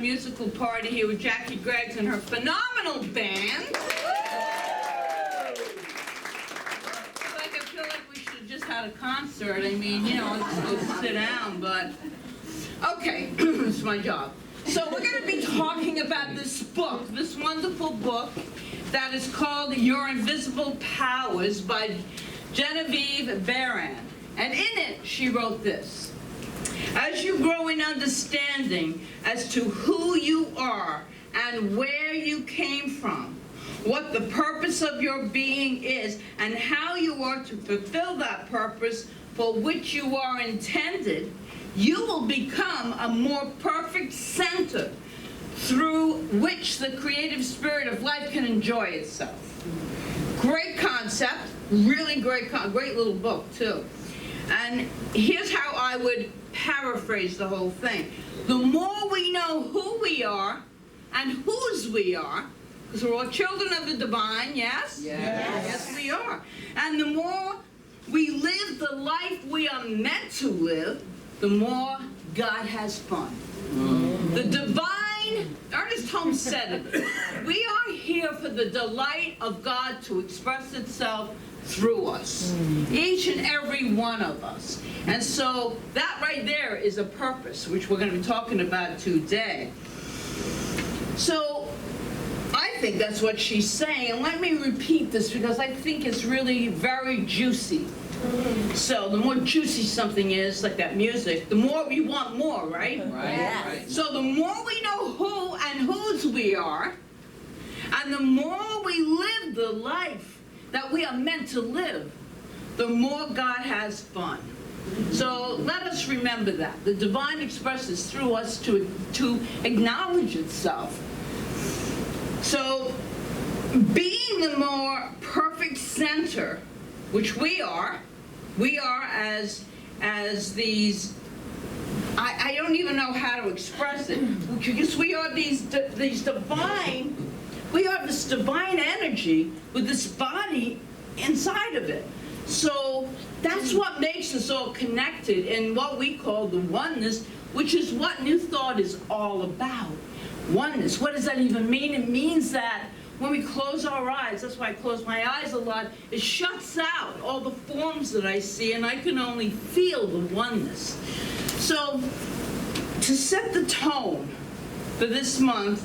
musical party here with Jackie Greggs and her phenomenal band. I feel like we should have just had a concert. I mean, you know, let's go sit down, but okay, it's my job. So we're going to be talking about this book, this wonderful book that is called Your Invisible Powers by Genevieve Behrend. And in it, she wrote this: as you grow in understanding as to who you are and where you came from, what the purpose of your being is, and how you are to fulfill that purpose for which you are intended, you will become a more perfect center through which the creative spirit of life can enjoy itself. Great concept, really great little book too. And here's how I would paraphrase the whole thing. The more we know who we are and whose we are, because we're all children of the divine, yes? Yes. Yes, we are. And the more we live the life we are meant to live, the more God has fun. The divine, Ernest Holmes said it, we are here for the delight of God to express itself through us, each and every one of us. And so that right there is a purpose, which we're going to be talking about today. So I think that's what she's saying, and let me repeat this because I think it's really very juicy. So the more juicy something is, like that music, the more we want more, right? Right. Yes. So the more we know who and whose we are, and the more we live the life that we are meant to live, the more God has fun. So let us remember that. The divine expresses through us to acknowledge itself. So being the more perfect center, which we are as these, I don't even know how to express it, because we are these divine, we are this divine energy with this body inside of it. So that's what makes us all connected in what we call the oneness, which is what New Thought is all about. Oneness. What does that even mean? It means that when we close our eyes, that's why I close my eyes a lot, it shuts out all the forms that I see, and I can only feel the oneness. So to set the tone for this month,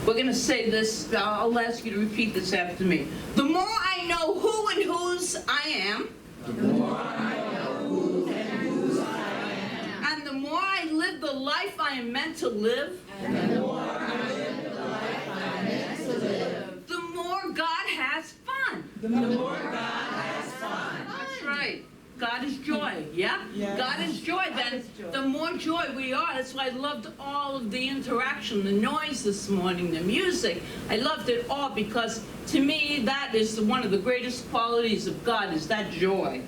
we're going to say this, I'll ask you to repeat this after me. The more I know who and whose I am, The more I know who and whose I am, and the more I live the life I am meant to live, and the more I live the life I am meant to live, the more God has fun. the more God has fun. That's right. God is joy, yeah? Yes. God is joy. Then is joy. the more joy we are, that's why I loved all of the interaction, the noise this morning, the music. I loved it all because to me that is one of the greatest qualities of God, is that joy.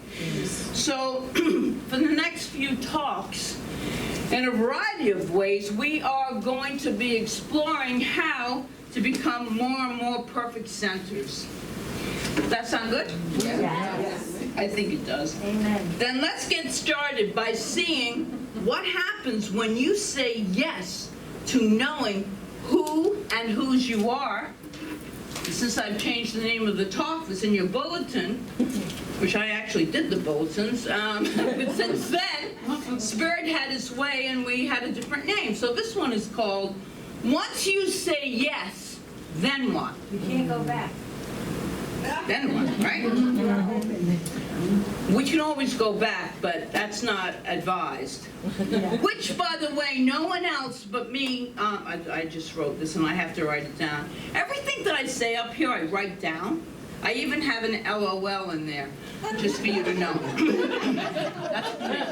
So for the next few talks, in a variety of ways, we are going to be exploring how to become more and more perfect centers. Does that sound good? Yes. I think it does. Amen. Then let's get started by seeing what happens when you say yes to knowing who and whose you are. Since I've changed the name of the talk that's in your bulletin, which I actually did the bulletins, but since then, Spirit had its way and we had a different name. So this one is called, Once You Say Yes, Then What? You can't go back. Then what, right? We can always go back, but that's not advised. Which, by the way, no one else but me, I just wrote this and I have to write it down. Everything that I say up here, I write down. I even have an LOL in there, just for you to know. That's me.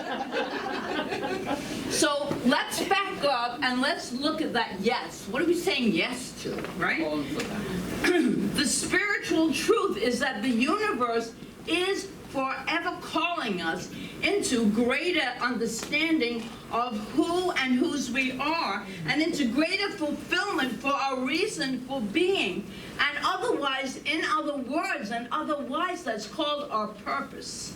So let's back up and let's look at that yes. What are we saying yes to, right? The spiritual truth is that the universe is forever calling us into greater understanding of who and whose we are, and into greater fulfillment for our reason for being, and otherwise, in other words, and otherwise, that's called our purpose.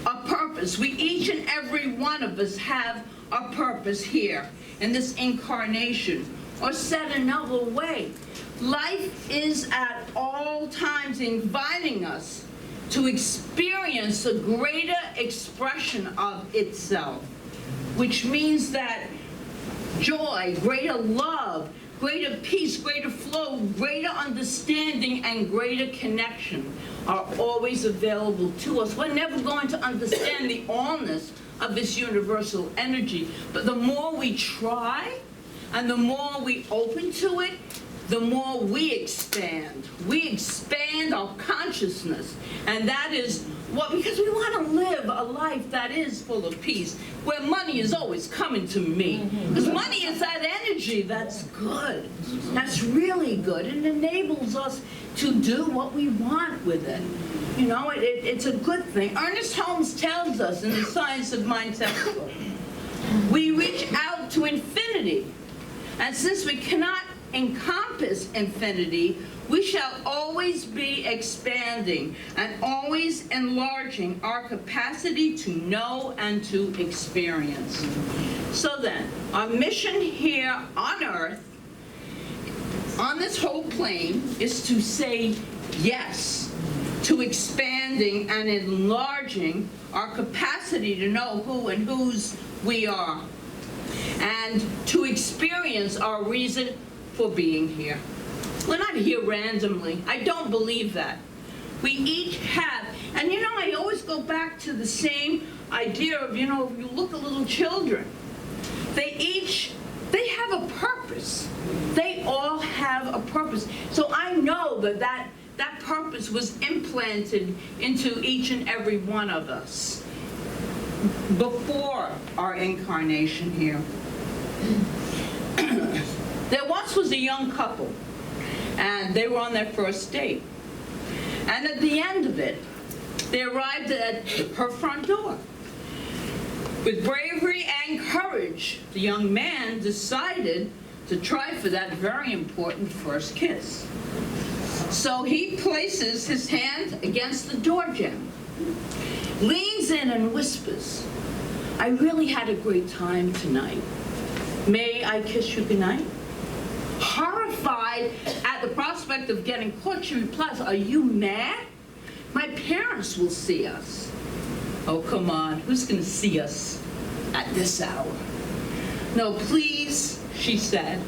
A purpose. We, each and every one of us, have a purpose here in this incarnation Or said another way, life is at all times inviting us to experience a greater expression of itself, which means that joy, greater love, greater peace, greater flow, greater understanding, and greater connection are always available to us. We're never going to understand the allness of this universal energy, but the more we try and the more we open to it, the more we expand. We expand our consciousness, and that is what, because we want to live a life that is full of peace, where money is always coming to me. Because money is that energy that's good, that's really good. It enables us to do what we want with it. You know, it's a good thing. Ernest Holmes tells us in the Science of Mind textbook, we reach out to infinity. And since we cannot encompass infinity, we shall always be expanding and always enlarging our capacity to know and to experience. So then, our mission here on Earth, on this whole plane, is to say yes to expanding and enlarging our capacity to know who and whose we are, and to experience our reason for being here. We're not here randomly. I don't believe that. We each have, and you know, I always go back to the same idea of, you know, if you look at little children, they have a purpose. They all have a purpose. So I know that purpose was implanted into each and every one of us before our incarnation here. There once was a young couple, and they were on their first date. And at the end of it, they arrived at her front door. With bravery and courage, the young man decided to try for that very important first kiss. So he places his hand against the door jamb, leans in and whispers, "I really had a great time tonight. May I kiss you goodnight?" Horrified at the prospect of getting caught, she replies, "Are you mad? My parents will see us." "Oh, come on, who's going to see us at this hour?" "No, please," she said.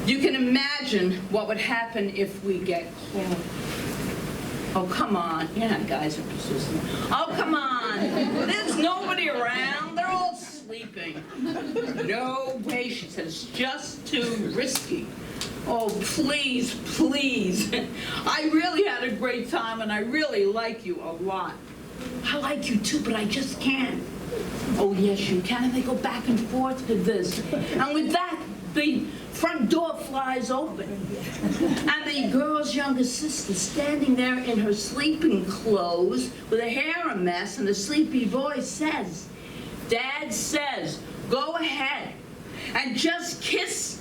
"You can imagine what would happen if we get caught." "Oh, come on." Yeah, guys are persistent. "Oh, come on. There's nobody around. They're all sleeping." "No way," she said. "It's just too risky." "Oh, please, please. I really had a great time, and I really like you a lot." "I like you too, but I just can't." "Oh, yes, you can." And they go back and forth with this. And with that, the front door flies open. And the girl's younger sister, standing there in her sleeping clothes with her hair a mess and a sleepy voice, says, "Dad says, go ahead and just kiss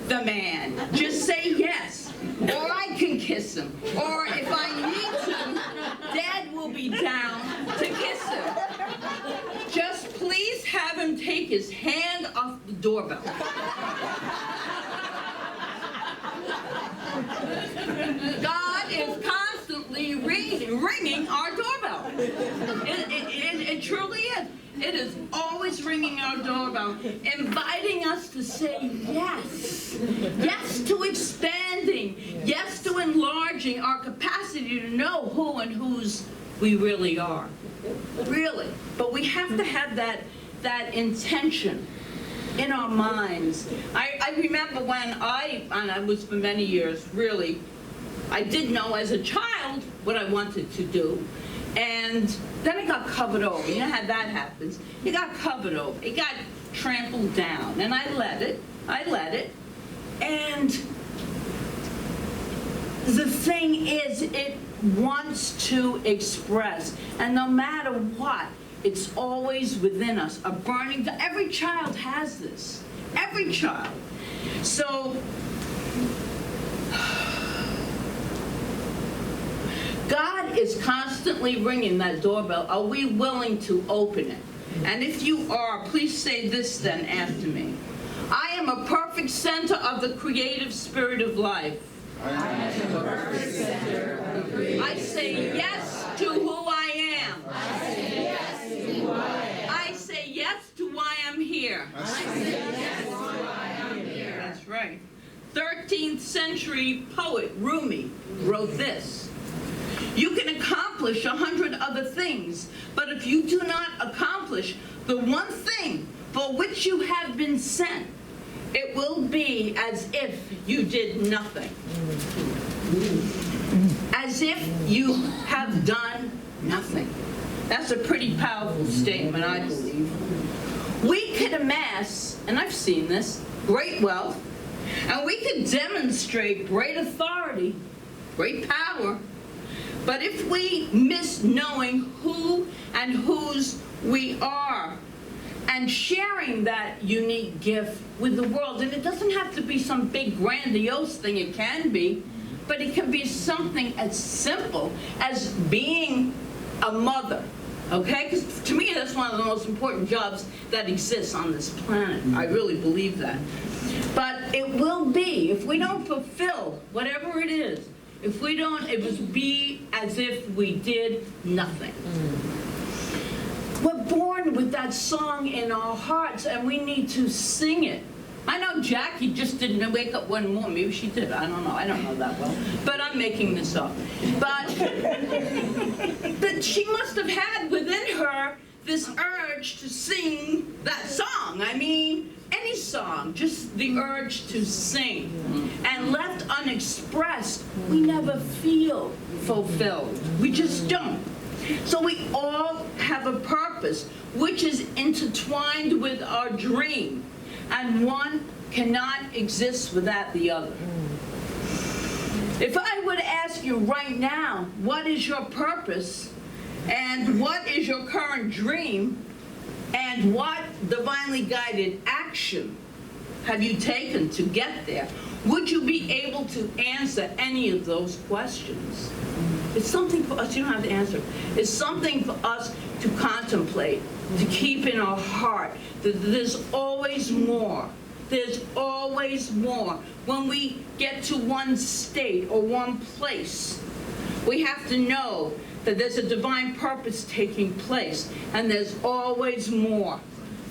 the man. Just say yes. Or I can kiss him. Or if I need to, Dad will be down to kiss him. Just please have him take his hand off the doorbell." God is constantly ringing our doorbell. It truly is. It is always ringing our doorbell, inviting us to say yes. Yes to expanding. Yes to enlarging our capacity to know who and whose we really are. Really. But we have to have that intention in our minds. I remember when I was for many years, really, I did know as a child what I wanted to do. And then it got covered over. You know how that happens. It got covered over. It got trampled down. And I let it. And the thing is, it wants to express. And no matter what, it's always within us. A burning, every child has this. Every child. So, God is constantly ringing that doorbell. Are we willing to open it? And if you are, please say this then after me. I am a perfect center of the creative spirit of life. I am a perfect center of the creative I say yes to who I am. I say yes to who I am. I say yes to why I'm here. I say yes to why I'm here. That's right. 13th century poet Rumi wrote this: "You can accomplish 100 other things, but if you do not accomplish the one thing for which you have been sent, it will be as if you did nothing." As if you have done nothing. That's a pretty powerful statement, I believe. We could amass, and I've seen this, great wealth, and we could demonstrate great authority, great power, but if we miss knowing who and whose we are and sharing that unique gift with the world, and it doesn't have to be some big grandiose thing, it can be, but it can be something as simple as being a mother, okay? Because to me, that's one of the most important jobs that exists on this planet. I really believe that. But it will be, if we don't fulfill whatever it is, if we don't, it will be as if we did nothing. We're born with that song in our hearts, and we need to sing it. I know Jackie just didn't wake up one morning. Maybe she did. I don't know. I don't know that well. But I'm making this up. But she must have had within her this urge to sing that song. I mean, any song, just the urge to sing. And left unexpressed, we never feel fulfilled. We just don't. So we all have a purpose, which is intertwined with our dream. And one cannot exist without the other. If I would ask you right now, what is your purpose, and what is your current dream, and what divinely guided action have you taken to get there, would you be able to answer any of those questions? It's something for us, you don't have to answer. It's something for us to contemplate, to keep in our heart, that there's always more. There's always more. When we get to one state or one place, we have to know that there's a divine purpose taking place, and there's always more.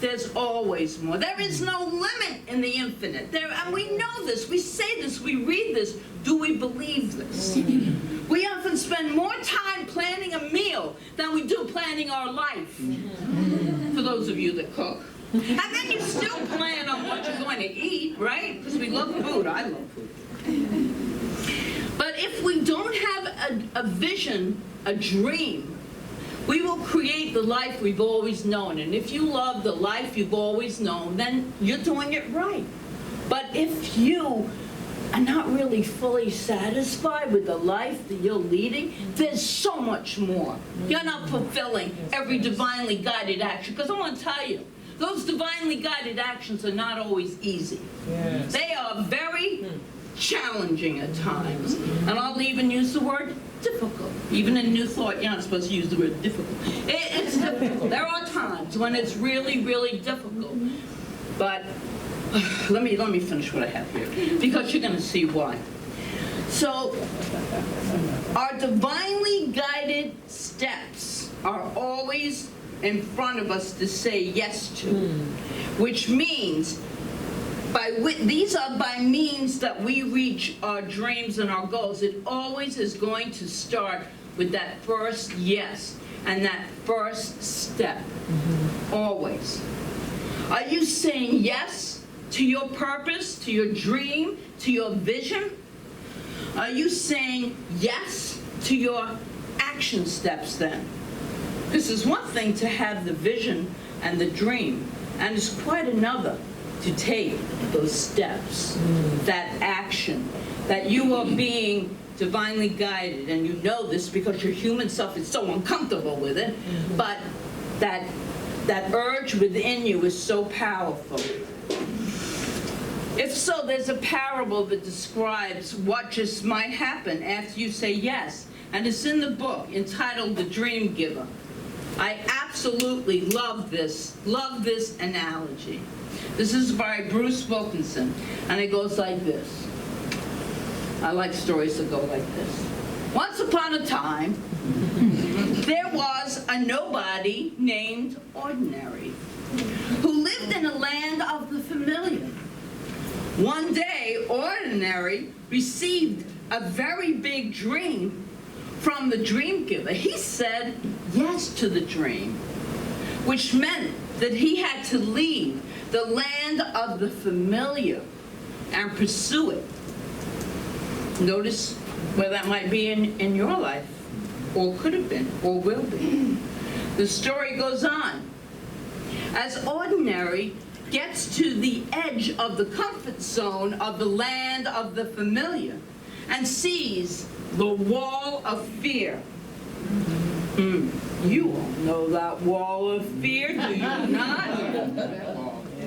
There's always more. There is no limit in the infinite. And we know this, we say this, we read this. Do we believe this? We often spend more time planning a meal than we do planning our life. For those of you that cook. And then you still plan on what you're going to eat, right? Because we love food. I love food. But if we don't have a vision, a dream, we will create the life we've always known. And if you love the life you've always known, then you're doing it right. But if you are not really fully satisfied with the life that you're leading, there's so much more. You're not fulfilling every divinely guided action. Because I want to tell you, those divinely guided actions are not always easy. Yes. They are very challenging at times. And I'll even use the word difficult. Even in New Thought, you're not supposed to use the word difficult. It's difficult. There are times when it's really, really difficult. But let me finish what I have here, because you're going to see why. So, our divinely guided steps are always in front of us to say yes to, which means these are by means that we reach our dreams and our goals. It always is going to start with that first yes and that first step. Always. Are you saying yes to your purpose, to your dream, to your vision? Are you saying yes to your action steps then? This is one thing to have the vision and the dream, and it's quite another to take those steps, that action, that you are being divinely guided, and you know this because your human self is so uncomfortable with it, but that urge within you is so powerful. If so, there's a parable that describes what just might happen after you say yes, and it's in the book entitled The Dream Giver. I absolutely love this analogy. This is by Bruce Wilkinson, and it goes like this. I like stories that go like this. Once upon a time, there was a nobody named Ordinary who lived in a land of the familiar. One day, Ordinary received a very big dream from the dream giver. He said yes to the dream, which meant that he had to leave the land of the familiar and pursue it. Notice where that might be in your life, or could have been, or will be. The story goes on. As Ordinary gets to the edge of the comfort zone of the land of the familiar and sees the wall of fear. You all know that wall of fear, do you not?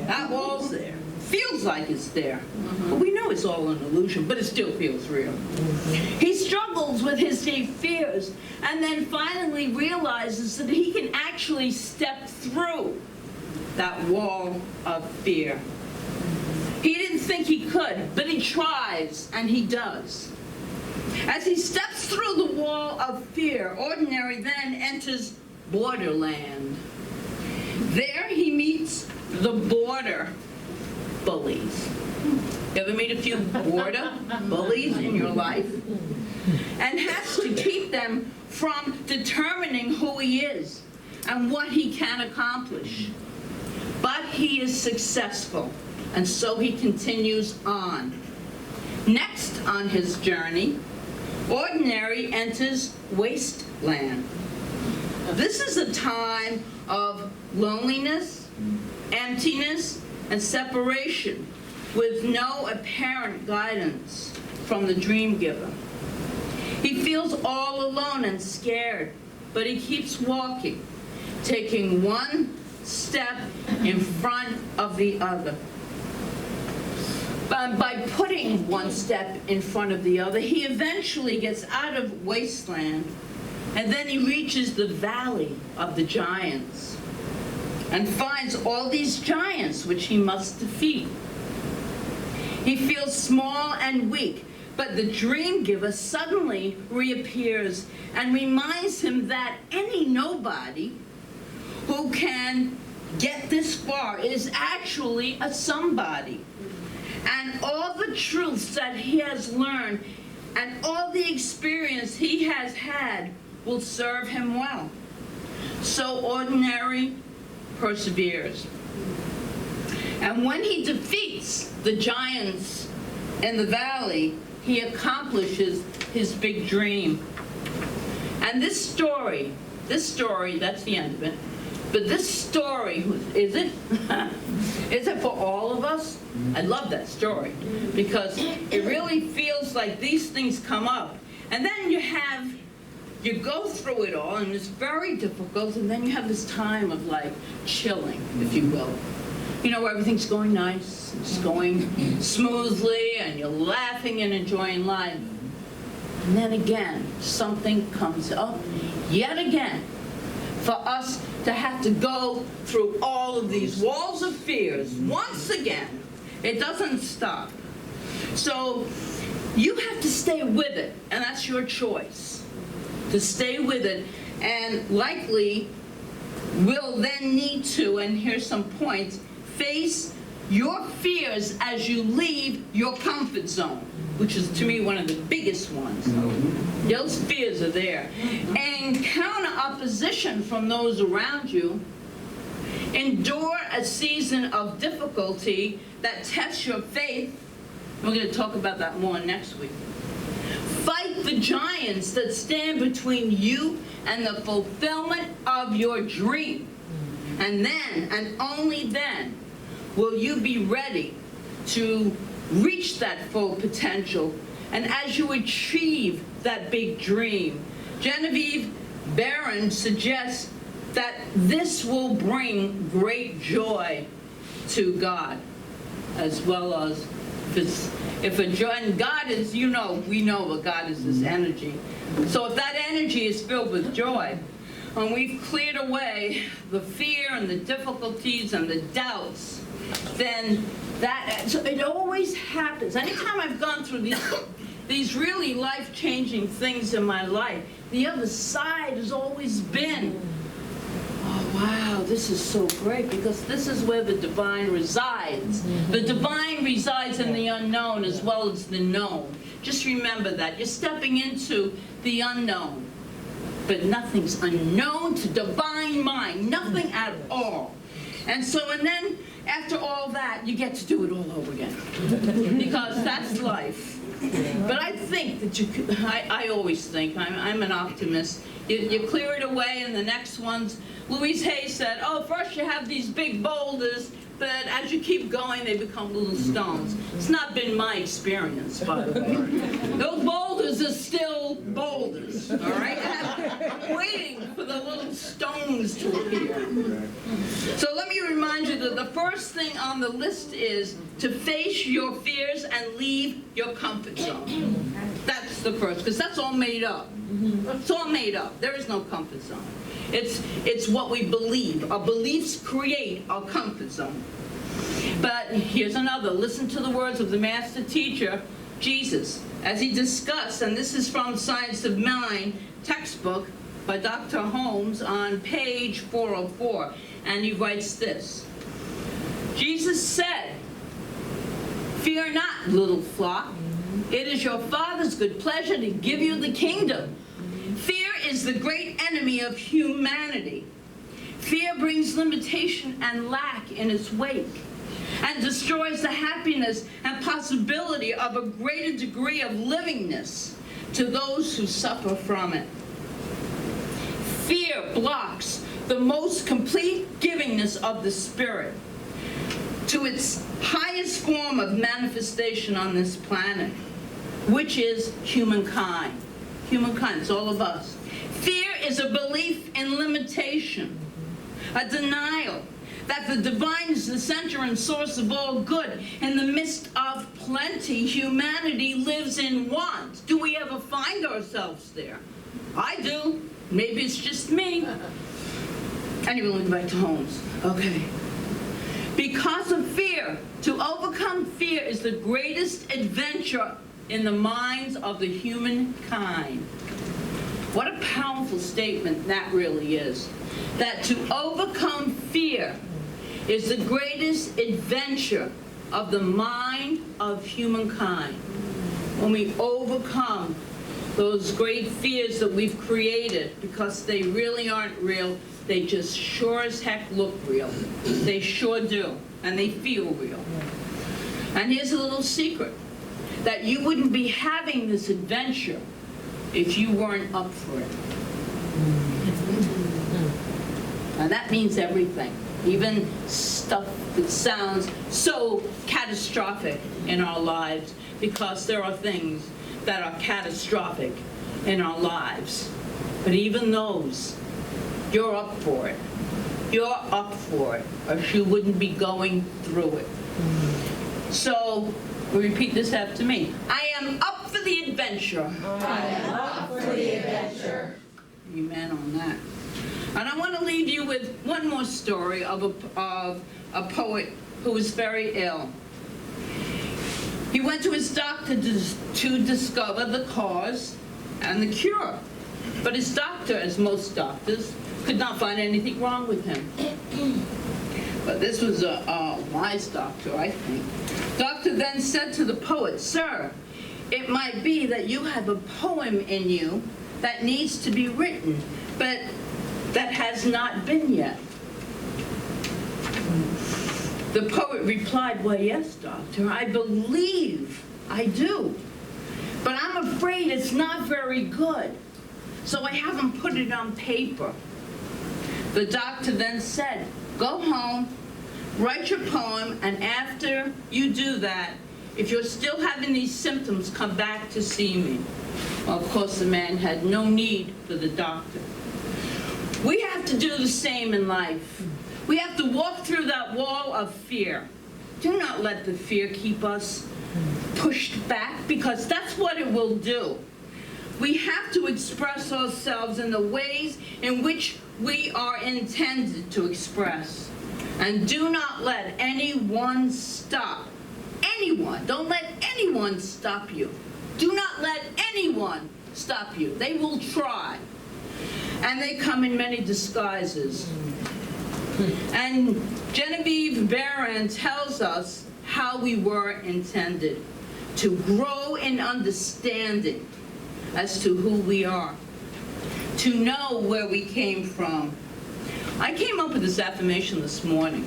That wall's there. Feels like it's there. But we know it's all an illusion, but it still feels real. He struggles with his deep fears and then finally realizes that he can actually step through that wall of fear. He didn't think he could, but he tries, and he does. As he steps through the wall of fear, Ordinary then enters borderland. There he meets the border bullies. You ever meet a few border bullies in your life? And has to keep them from determining who he is and what he can accomplish. But he is successful, and so he continues on. Next on his journey, Ordinary enters wasteland. This is a time of loneliness, emptiness, and separation with no apparent guidance from the dream giver. He feels all alone and scared, but he keeps walking, taking one step in front of the other. By putting one step in front of the other, he eventually gets out of wasteland, and then he reaches the valley of the giants and finds all these giants which he must defeat. He feels small and weak, but the dream giver suddenly reappears and reminds him that any nobody who can get this far is actually a somebody. And all the truths that he has learned and all the experience he has had will serve him well. So Ordinary perseveres. And when he defeats the giants in the valley, he accomplishes his big dream. And this story, that's the end of it. But this story, is it? Is it for all of us? I love that story because it really feels like these things come up. And then you go through it all and it's very difficult, and then you have this time of like chilling, if you will. You know, where everything's going nice, it's going smoothly, and you're laughing and enjoying life. And then again, something comes up yet again for us to have to go through all of these walls of fears once again. It doesn't stop. So you have to stay with it, and that's your choice, to stay with it, and likely will then need to, and here's some points, face your fears as you leave your comfort zone, which is to me one of the biggest ones. Those fears are there. And encounter opposition from those around you. Endure a season of difficulty that tests your faith. We're going to talk about that more next week. Fight the giants that stand between you and the fulfillment of your dream. And then, and only then, will you be ready to reach that full potential. And as you achieve that big dream, Genevieve Barron suggests that this will bring great joy to God, as well as if a joy, and God is, we know that God is this energy. So if that energy is filled with joy, when we've cleared away the fear and the difficulties and the doubts, then it always happens. Anytime I've gone through these really life-changing things in my life, the other side has always been, oh wow, this is so great, because this is where the divine resides. The divine resides in the unknown as well as the known. Just remember that. You're stepping into the unknown. But nothing's unknown to divine mind. Nothing at all. And then after all that, you get to do it all over again. Because that's life. But I think that you could, I always think, I'm an optimist. You clear it away, and the next ones, Louise Hay said, oh, first you have these big boulders, but as you keep going, they become little stones. It's not been my experience, by the way. Those boulders are still boulders, all right? I'm waiting for the little stones to appear. So let me remind you that the first thing on the list is to face your fears and leave your comfort zone. That's the first, because that's all made up. It's all made up. There is no comfort zone. It's what we believe. Our beliefs create our comfort zone. But here's another. Listen to the words of the master teacher, Jesus, as he discussed, and this is from Science of Mind textbook by Dr. Holmes on page 404, and he writes this. Jesus said, "Fear not, little flock. It is your Father's good pleasure to give you the kingdom." Fear is the great enemy of humanity. Fear brings limitation and lack in its wake and destroys the happiness and possibility of a greater degree of livingness to those who suffer from it. Fear blocks the most complete givingness of the Spirit to its highest form of manifestation on this planet, which is humankind. Humankind, it's all of us. Fear is a belief in limitation, a denial that the divine is the center and source of all good. In the midst of plenty, humanity lives in want. Do we ever find ourselves there? I do. Maybe it's just me. Anyway, we'll go back to Holmes. Okay. Because of fear, to overcome fear is the greatest adventure in the minds of the humankind. What a powerful statement that really is. That to overcome fear is the greatest adventure of the mind of humankind. When we overcome those great fears that we've created, because they really aren't real, they just sure as heck look real. They sure do, and they feel real. And here's a little secret, that you wouldn't be having this adventure if you weren't up for it. And that means everything, even stuff that sounds so catastrophic in our lives, because there are things that are catastrophic in our lives. But even those, you're up for it. You're up for it, or you wouldn't be going through it. So, repeat this after me. I am up for the adventure. I am up for the adventure. Amen on that. And I want to leave you with one more story of a poet who was very ill. He went to his doctor to discover the cause and the cure. But his doctor, as most doctors, could not find anything wrong with him. But this was a wise doctor, I think. Doctor then said to the poet, "Sir, it might be that you have a poem in you that needs to be written, but that has not been yet." The poet replied, "Well, yes, doctor, I believe I do, but I'm afraid it's not very good, so I haven't put it on paper." The doctor then said, "Go home, write your poem, and after you do that, if you're still having these symptoms, come back to see me." Well, of course, the man had no need for the doctor. We have to do the same in life. We have to walk through that wall of fear. Do not let the fear keep us pushed back, because that's what it will do. We have to express ourselves in the ways in which we are intended to express. And do not let anyone stop. Anyone. Don't let anyone stop you. Do not let anyone stop you. They will try. And they come in many disguises. And Genevieve Barron tells us how we were intended to grow in understanding as to who we are, to know where we came from. I came up with this affirmation this morning.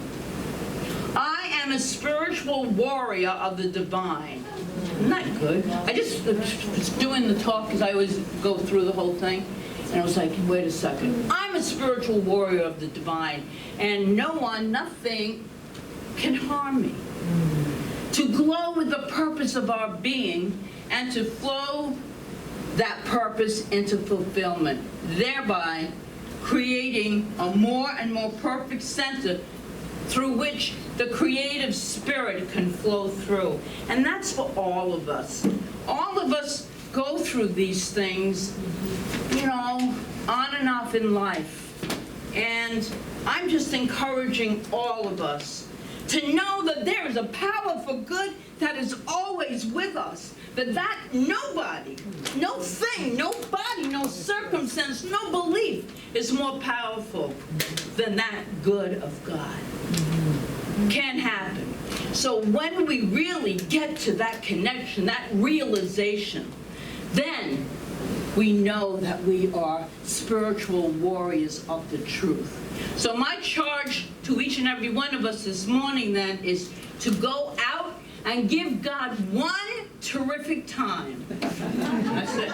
I am a spiritual warrior of the divine. Isn't that good? I just was doing the talk because I always go through the whole thing. And I was like, wait a second. I'm a spiritual warrior of the divine. And no one, nothing can harm me. To glow with the purpose of our being and to flow that purpose into fulfillment, thereby creating a more and more perfect center through which the creative spirit can flow through. And that's for all of us. All of us go through these things, you know, on and off in life. And I'm just encouraging all of us to know that there is a power for good that is always with us. That nobody, no thing, nobody, no circumstance, no belief is more powerful than that good of God. Can happen. So when we really get to that connection, that realization, then we know that we are spiritual warriors of the truth. So my charge to each and every one of us this morning then is to go out and give God one terrific time. That's it.